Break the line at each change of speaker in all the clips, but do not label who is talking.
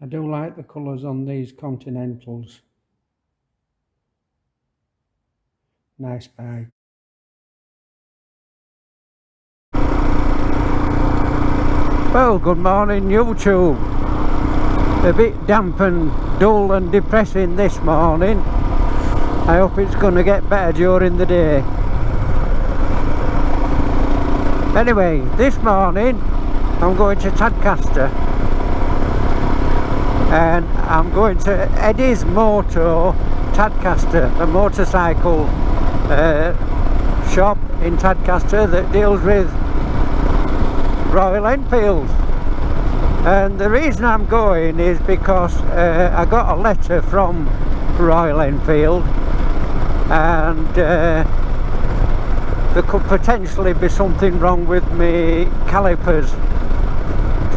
I do like the colours on these Continentals. Nice bike. Well, good morning YouTube. A bit damp and dull and depressing this morning. I hope it's going to get better during the day. Anyway, this morning I'm going to Tadcaster and I'm going to Eddy's Moto Tadcaster, a motorcycle shop in Tadcaster that deals with Royal Enfield. And the reason I'm going is because I got a letter from Royal Enfield, and there could potentially be something wrong with me calipers,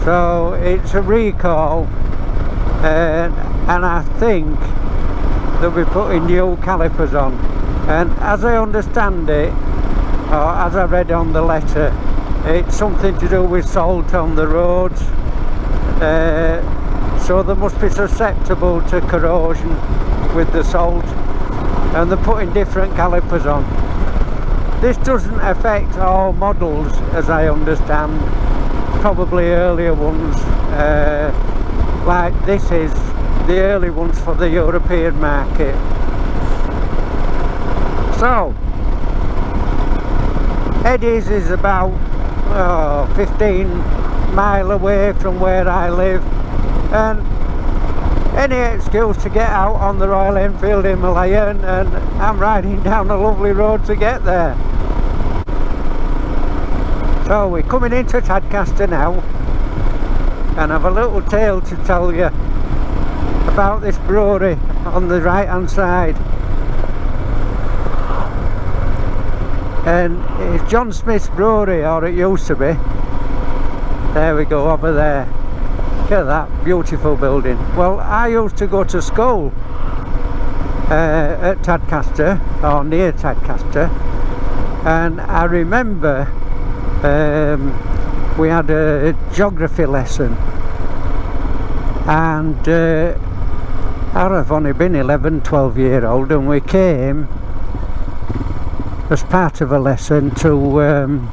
so it's a recall, and I think they'll be putting new calipers on. And as I understand it, or as I read on the letter, it's something to do with salt on the roads, so they must be susceptible to corrosion with the salt, and they're putting different calipers on. This doesn't affect all models, as I understand, probably earlier ones, like this is the early ones for the European market. So Eddy's is about 15 mile away from where I live, and any excuse to get out on the Royal Enfield Himalayan, and I'm riding down a lovely road to get there. So we're coming into Tadcaster now, and I've a little tale to tell you about this brewery on the right hand side. And it's John Smith Brewery, or it used to be. There we go, over there. Look at that beautiful building. Well, I used to go to school at Tadcaster, or near Tadcaster, and I remember we had a geography lesson, and I've only been 11-12-year-old, and we came as part of a lesson to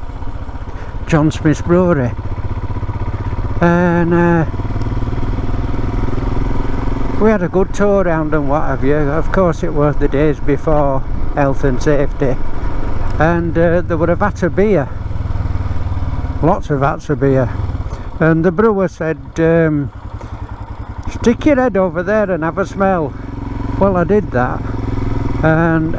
John Smith Brewery, and we had a good tour around and what have you. Of course it was the days before health and safety, and there were a vat of beer, lots of vats of beer, and the brewer said, stick your head over there and have a smell. Well, I did that, and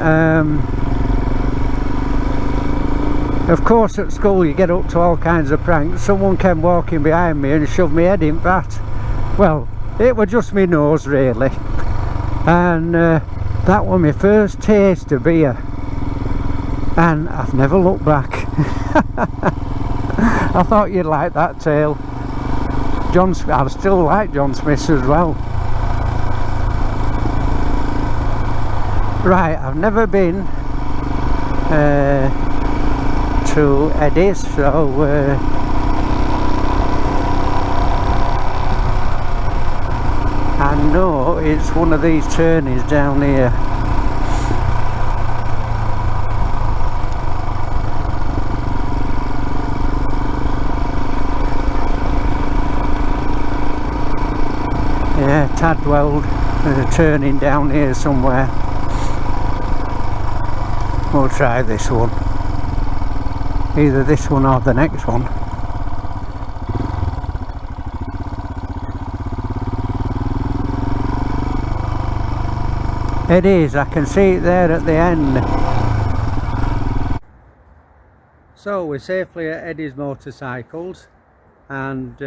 of course at school you get up to all kinds of pranks. Someone came walking behind me and shoved my head in vat. Well, it was just my nose really, and that was my first taste of beer, and I've never looked back. I thought you'd like that tale. I still like John Smith's as well. Right, I've never been to Eddy, so I know it's one of these turnings down here. Yeah, Tadwell, there's a turning down here somewhere. We'll try this one. Either this one or the next one. It is, I can see it there at the end. So we're safely at Eddy's Motorcycles, and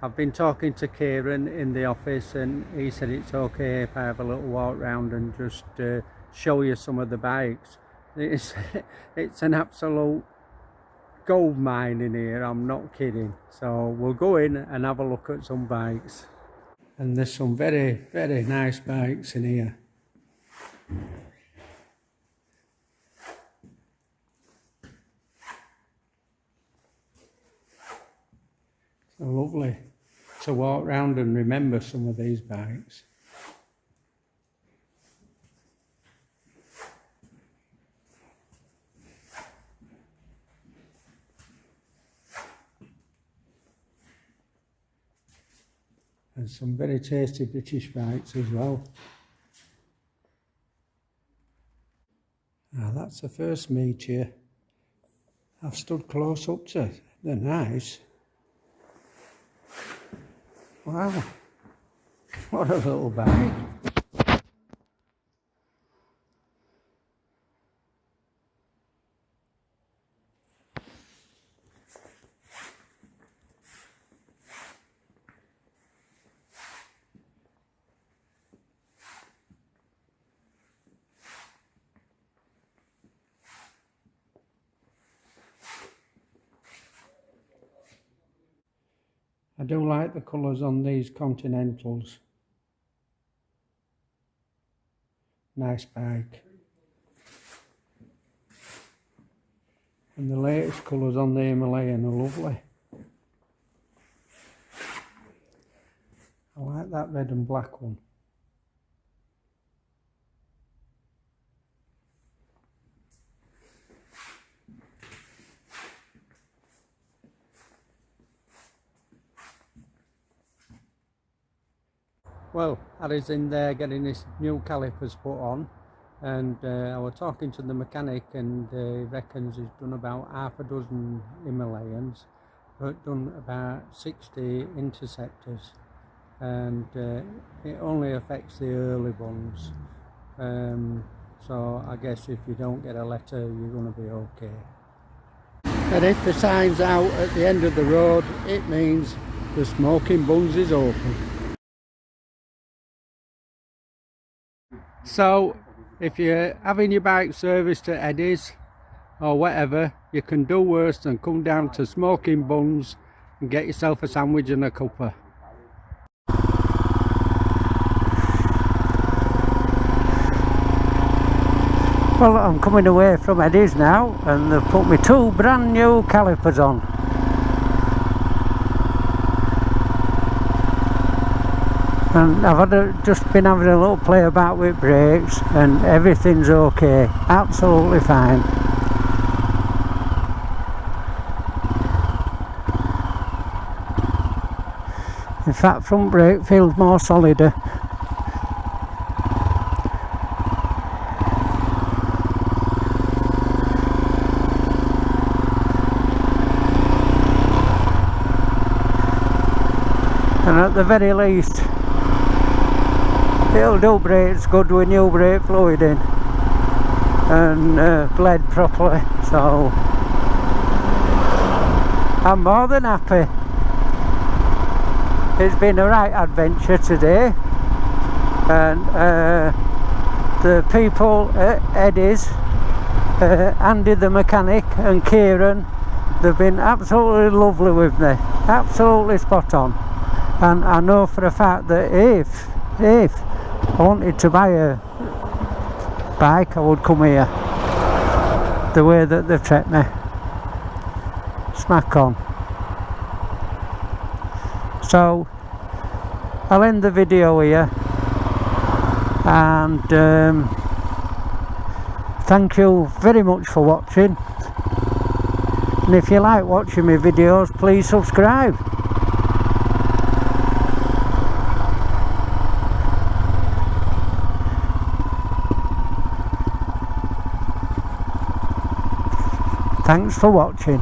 I've been talking to Kieran in the office, and he said it's okay if I have a little walk round and just show you some of the bikes. It's an absolute gold mine in here, I'm not kidding. So we'll go in and have a look at some bikes, and there's some very, very nice bikes in here. So lovely. to walk round and remember some of these bikes. And some very tasty British bikes as well. Now that's the first meteor I've stood close up to. They're nice. Wow, what a little bike. I do like the colours on these Continentals. Nice bike. And the latest colours on the Himalayan are lovely. I like that red and black one. Well, Harry's in there getting his new calipers put on, and I was talking to the mechanic, and he reckons he's done about half a dozen Himalayans, but done about 60 interceptors, and it only affects the early ones. So I guess if you don't get a letter, you're going to be okay. And if the sign's out at the end of the road, it means the Smoking Buns is open. So, if you're having your bike serviced at Eddy's or whatever, you can do worse than come down to Smoking Buns and get yourself a sandwich and a cuppa. Well, I'm coming away from Eddy's now, and they've put me 2 brand new calipers on. And I've just been having a little play about with brakes, and everything's okay, absolutely fine. In fact, front brake feels more solider. And at the very least, it'll do brakes good with new brake fluid in and bled properly, so I'm more than happy. It's been a right adventure today, and the people at Eddy's, Andy the mechanic and Kieran, they've been absolutely lovely with me, absolutely spot on. And I know for a fact that if I wanted to buy a bike, I would come here. The way that they've treated me, smack on. So I'll end the video here, and thank you very much for watching. And if you like watching my videos, please subscribe. Thanks for watching.